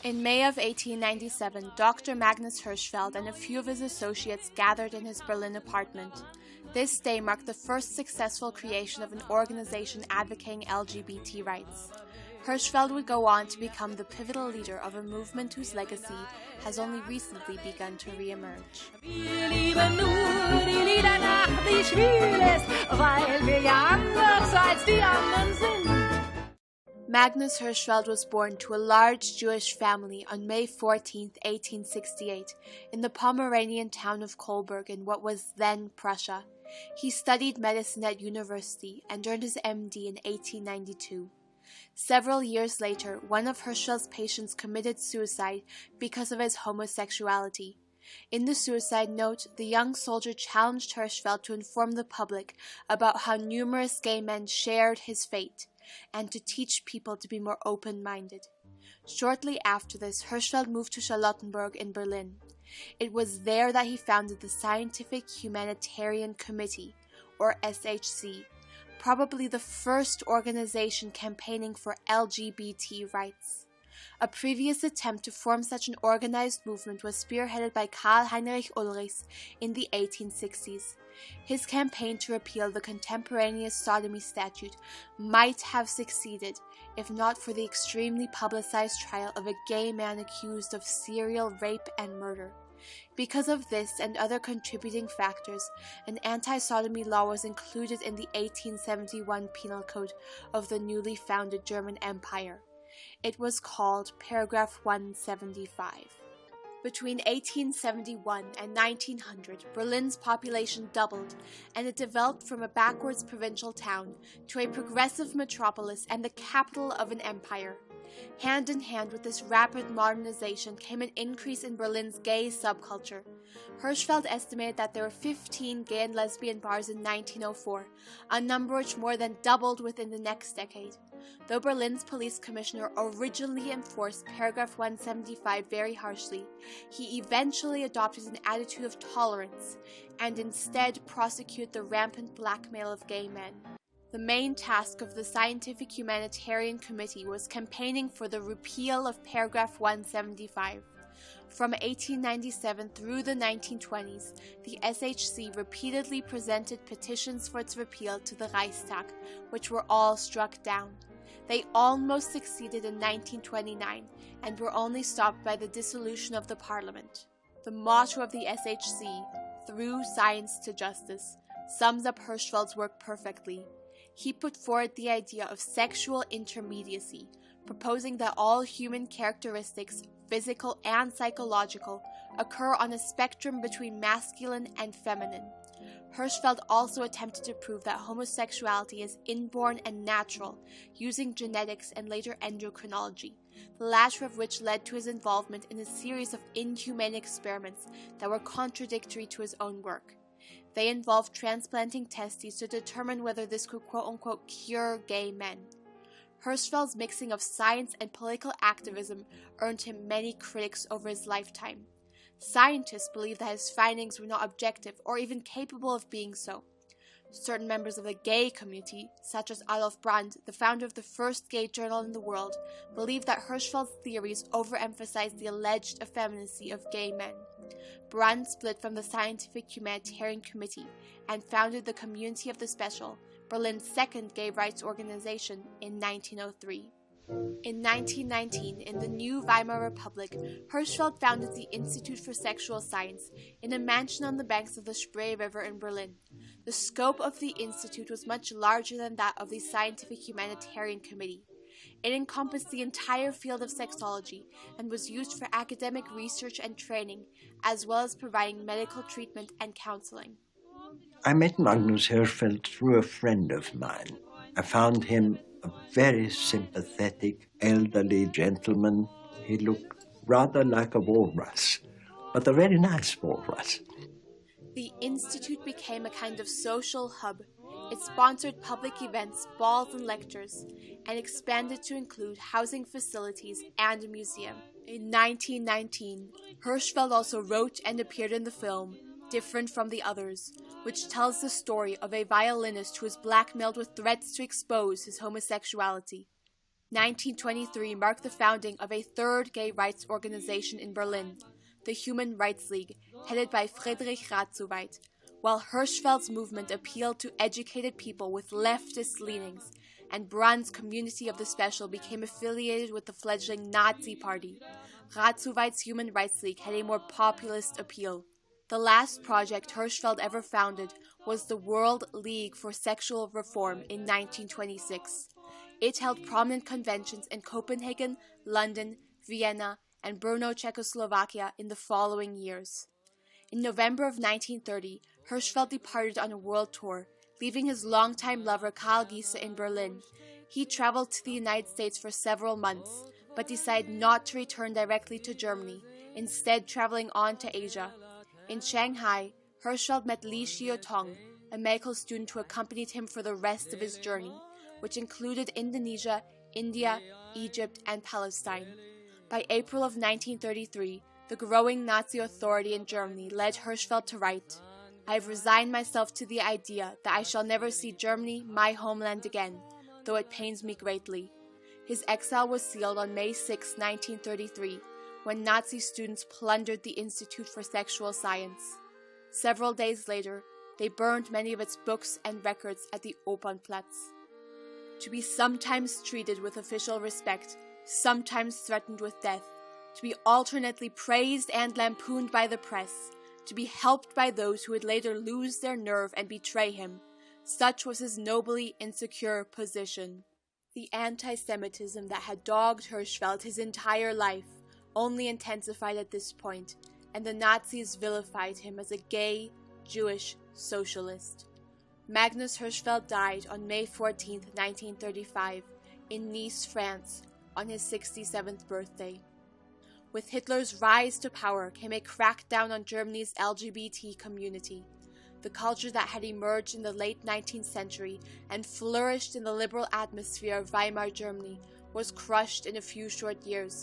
In May of 1897, Dr. Magnus Hirschfeld and a few of his associates gathered in his Berlin apartment. This day marked the first successful creation of an organization advocating LGBT rights. Hirschfeld would go on to become the pivotal leader of a movement whose legacy has only recently begun to re-emerge. Magnus Hirschfeld was born to a large Jewish family on May 14, 1868, in the Pomeranian town of Kolberg in what was then Prussia. He studied medicine at university and earned his MD in 1892. Several years later, one of Hirschfeld's patients committed suicide because of his homosexuality. In the suicide note, the young soldier challenged Hirschfeld to inform the public about how numerous gay men shared his fate, and to teach people to be more open-minded. Shortly after this, Hirschfeld moved to Charlottenburg in Berlin. It was there that he founded the Scientific Humanitarian Committee, or SHC, probably the first organization campaigning for LGBT rights. A previous attempt to form such an organized movement was spearheaded by Karl Heinrich Ulrichs in the 1860s. His campaign to repeal the contemporaneous sodomy statute might have succeeded if not for the extremely publicized trial of a gay man accused of serial rape and murder. Because of this and other contributing factors, an anti-sodomy law was included in the 1871 Penal Code of the newly founded German Empire. It was called Paragraph 175. Between 1871 and 1900, Berlin's population doubled, and it developed from a backwards provincial town to a progressive metropolis and the capital of an empire. Hand in hand with this rapid modernization came an increase in Berlin's gay subculture. Hirschfeld estimated that there were 15 gay and lesbian bars in 1904, a number which more than doubled within the next decade. Though Berlin's police commissioner originally enforced Paragraph 175 very harshly, he eventually adopted an attitude of tolerance and instead prosecuted the rampant blackmail of gay men. The main task of the Scientific Humanitarian Committee was campaigning for the repeal of Paragraph 175. From 1897 through the 1920s, the SHC repeatedly presented petitions for its repeal to the Reichstag, which were all struck down. They almost succeeded in 1929 and were only stopped by the dissolution of the parliament. The motto of the SHC, "Through Science to Justice," sums up Hirschfeld's work perfectly. He put forward the idea of sexual intermediacy, proposing that all human characteristics, physical and psychological, occur on a spectrum between masculine and feminine. Hirschfeld also attempted to prove that homosexuality is inborn and natural, using genetics and later endocrinology, the latter of which led to his involvement in a series of inhumane experiments that were contradictory to his own work. They involved transplanting testes to determine whether this could quote-unquote cure gay men. Hirschfeld's mixing of science and political activism earned him many critics over his lifetime. Scientists believed that his findings were not objective or even capable of being so. Certain members of the gay community, such as Adolf Brand, the founder of the first gay journal in the world, believed that Hirschfeld's theories overemphasized the alleged effeminacy of gay men. Brand split from the Scientific Humanitarian Committee and founded the Community of the Special, Berlin's second gay rights organization, in 1903. In 1919, in the new Weimar Republic, Hirschfeld founded the Institute for Sexual Science in a mansion on the banks of the Spree River in Berlin. The scope of the institute was much larger than that of the Scientific Humanitarian Committee. It encompassed the entire field of sexology and was used for academic research and training, as well as providing medical treatment and counseling. I met Magnus Hirschfeld through a friend of mine. I found him a very sympathetic, elderly gentleman. He looked rather like a walrus, but a very nice walrus. The Institute became a kind of social hub. It sponsored public events, balls, and lectures, and expanded to include housing facilities and a museum. In 1919, Hirschfeld also wrote and appeared in the film Different from the Others, which tells the story of a violinist who is blackmailed with threats to expose his homosexuality. 1923 marked the founding of a third gay rights organization in Berlin, the Human Rights League, headed by Friedrich Ratzowait. While Hirschfeld's movement appealed to educated people with leftist leanings, and Brand's Community of the Special became affiliated with the fledgling Nazi Party, Ratzowait's Human Rights League had a more populist appeal. The last project Hirschfeld ever founded was the World League for Sexual Reform in 1926. It held prominent conventions in Copenhagen, London, Vienna, and Brno, Czechoslovakia in the following years. In November of 1930, Hirschfeld departed on a world tour, leaving his longtime lover Karl Giese in Berlin. He traveled to the United States for several months, but decided not to return directly to Germany, instead traveling on to Asia. In Shanghai, Hirschfeld met Li Xiaotong, a medical student who accompanied him for the rest of his journey, which included Indonesia, India, Egypt, and Palestine. By April of 1933, the growing Nazi authority in Germany led Hirschfeld to write, "I have resigned myself to the idea that I shall never see Germany, my homeland, again, though it pains me greatly." His exile was sealed on May 6, 1933, when Nazi students plundered the Institute for Sexual Science. Several days later, they burned many of its books and records at the Opernplatz. To be sometimes treated with official respect, sometimes threatened with death, to be alternately praised and lampooned by the press, to be helped by those who would later lose their nerve and betray him, such was his nobly insecure position. The anti-Semitism that had dogged Hirschfeld his entire life only intensified at this point, and the Nazis vilified him as a gay, Jewish socialist. Magnus Hirschfeld died on May 14, 1935, in Nice, France, on his 67th birthday. With Hitler's rise to power came a crackdown on Germany's LGBT community. The culture that had emerged in the late 19th century and flourished in the liberal atmosphere of Weimar Germany was crushed in a few short years.